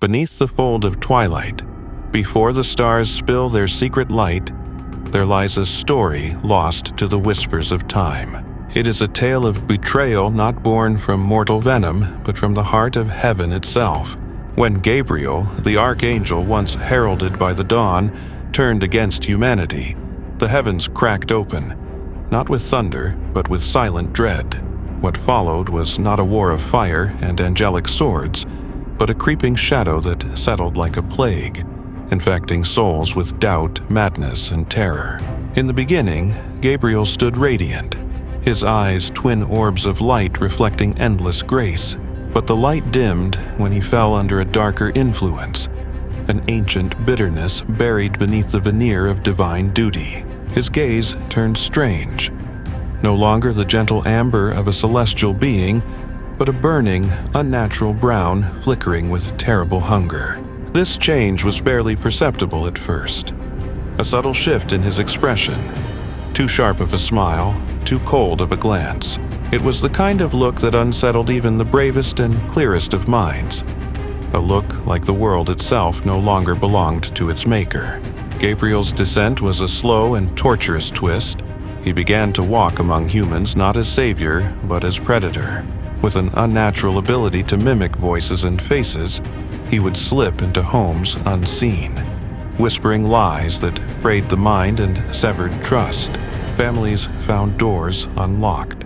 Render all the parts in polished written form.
Beneath the fold of twilight, before the stars spill their secret light, there lies a story lost to the whispers of time. It is a tale of betrayal not born from mortal venom, but from the heart of heaven itself. When Gabriel, the archangel once heralded by the dawn, turned against humanity, the heavens cracked open, not with thunder, but with silent dread. What followed was not a war of fire and angelic swords, but a creeping shadow that settled like a plague, infecting souls with doubt, madness, and terror. In the beginning, Gabriel stood radiant, his eyes twin orbs of light reflecting endless grace. But the light dimmed when he fell under a darker influence, an ancient bitterness buried beneath the veneer of divine duty. His gaze turned strange, no longer the gentle amber of a celestial being, but a burning, unnatural brown flickering with terrible hunger. This change was barely perceptible at first. A subtle shift in his expression, too sharp of a smile, too cold of a glance. It was the kind of look that unsettled even the bravest and clearest of minds. A look like the world itself no longer belonged to its maker. Gabriel's descent was a slow and torturous twist. He began to walk among humans not as savior, but as predator. With an unnatural ability to mimic voices and faces, he would slip into homes unseen, whispering lies that frayed the mind and severed trust. Families found doors unlocked,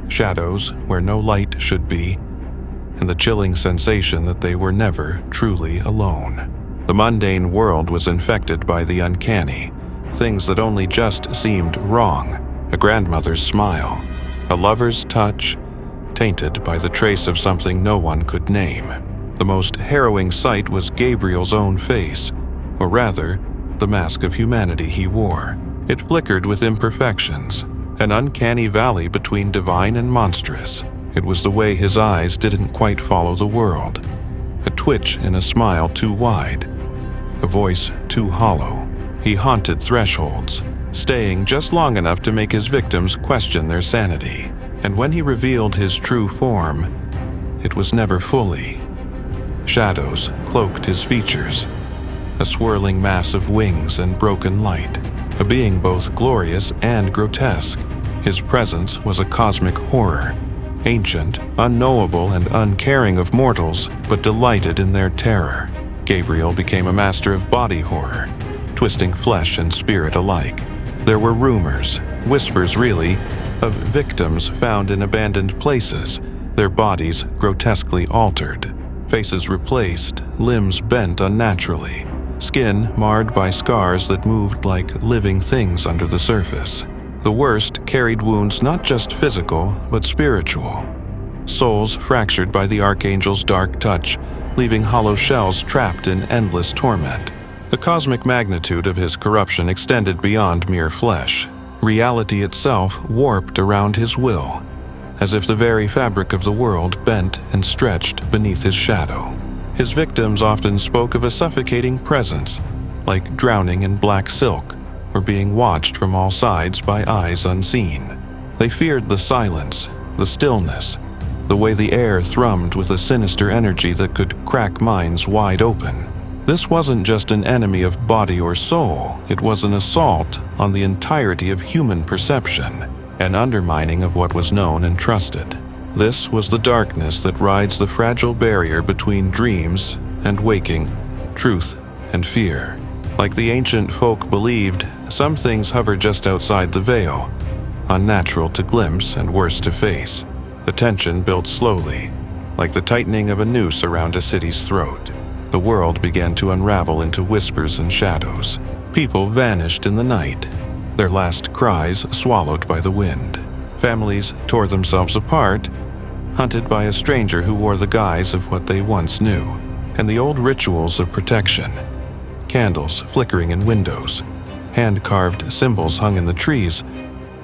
shadows where no light should be, and the chilling sensation that they were never truly alone. The mundane world was infected by the uncanny, things that only just seemed wrong. A grandmother's smile, a lover's touch, tainted by the trace of something no one could name. The most harrowing sight was Gabriel's own face, or rather, the mask of humanity he wore. It flickered with imperfections, an uncanny valley between divine and monstrous. It was the way his eyes didn't quite follow the world, a twitch in a smile too wide, a voice too hollow. He haunted thresholds, staying just long enough to make his victims question their sanity. And when he revealed his true form, it was never fully. Shadows cloaked his features, a swirling mass of wings and broken light, a being both glorious and grotesque. His presence was a cosmic horror, ancient, unknowable, and uncaring of mortals, but delighted in their terror. Gabriel became a master of body horror, twisting flesh and spirit alike. There were rumors, whispers really, of victims found in abandoned places, their bodies grotesquely altered, faces replaced, limbs bent unnaturally, skin marred by scars that moved like living things under the surface. The worst carried wounds not just physical, but spiritual. Souls fractured by the Archangel's dark touch, leaving hollow shells trapped in endless torment. The cosmic magnitude of his corruption extended beyond mere flesh. Reality itself warped around his will, as if the very fabric of the world bent and stretched beneath his shadow. His victims often spoke of a suffocating presence, like drowning in black silk, or being watched from all sides by eyes unseen. They feared the silence, the stillness, the way the air thrummed with a sinister energy that could crack minds wide open. This wasn't just an enemy of body or soul, it was an assault on the entirety of human perception, an undermining of what was known and trusted. This was the darkness that rides the fragile barrier between dreams and waking, truth and fear. Like the ancient folk believed, some things hover just outside the veil, unnatural to glimpse and worse to face. The tension built slowly, like the tightening of a noose around a city's throat. The world began to unravel into whispers and shadows. People vanished in the night, their last cries swallowed by the wind. Families tore themselves apart, hunted by a stranger who wore the guise of what they once knew. And the old rituals of protection, candles flickering in windows, hand-carved symbols hung in the trees,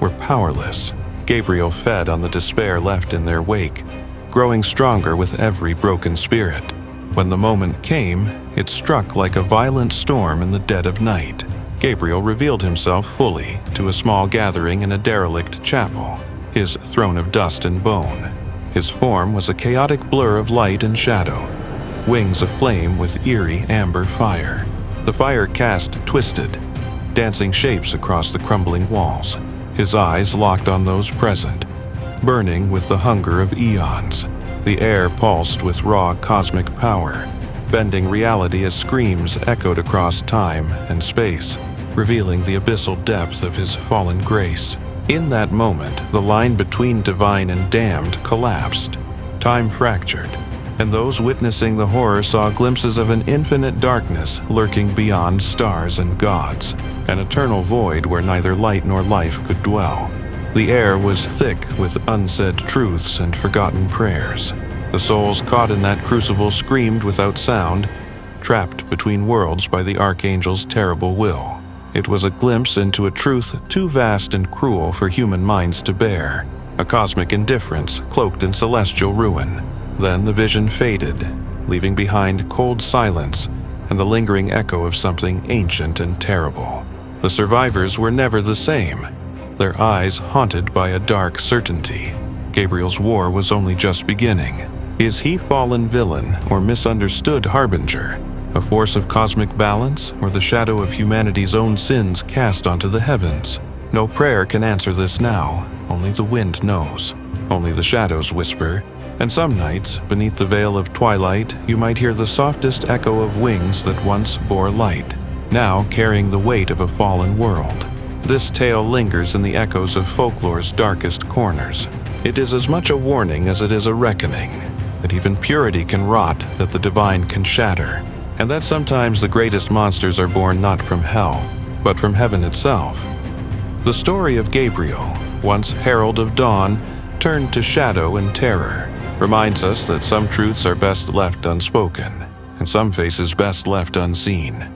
were powerless. Gabriel fed on the despair left in their wake, growing stronger with every broken spirit. When the moment came, it struck like a violent storm in the dead of night. Gabriel revealed himself fully to a small gathering in a derelict chapel, his throne of dust and bone. His form was a chaotic blur of light and shadow, wings aflame with eerie amber fire. The fire cast twisted, dancing shapes across the crumbling walls, his eyes locked on those present, burning with the hunger of eons. The air pulsed with raw cosmic power, bending reality as screams echoed across time and space, revealing the abyssal depth of his fallen grace. In that moment, the line between divine and damned collapsed. Time fractured, and those witnessing the horror saw glimpses of an infinite darkness lurking beyond stars and gods, an eternal void where neither light nor life could dwell. The air was thick with unsaid truths and forgotten prayers. The souls caught in that crucible screamed without sound, trapped between worlds by the Archangel's terrible will. It was a glimpse into a truth too vast and cruel for human minds to bear, a cosmic indifference cloaked in celestial ruin. Then the vision faded, leaving behind cold silence and the lingering echo of something ancient and terrible. The survivors were never the same, their eyes haunted by a dark certainty. Gabriel's war was only just beginning. Is he fallen villain or misunderstood harbinger, a force of cosmic balance or the shadow of humanity's own sins cast onto the heavens? No prayer can answer this now, only the wind knows. Only the shadows whisper, and some nights, beneath the veil of twilight, you might hear the softest echo of wings that once bore light, now carrying the weight of a fallen world. This tale lingers in the echoes of folklore's darkest corners. It is as much a warning as it is a reckoning, that even purity can rot, that the divine can shatter, and that sometimes the greatest monsters are born not from hell, but from heaven itself. The story of Gabriel, once herald of dawn, turned to shadow and terror, reminds us that some truths are best left unspoken, and some faces best left unseen.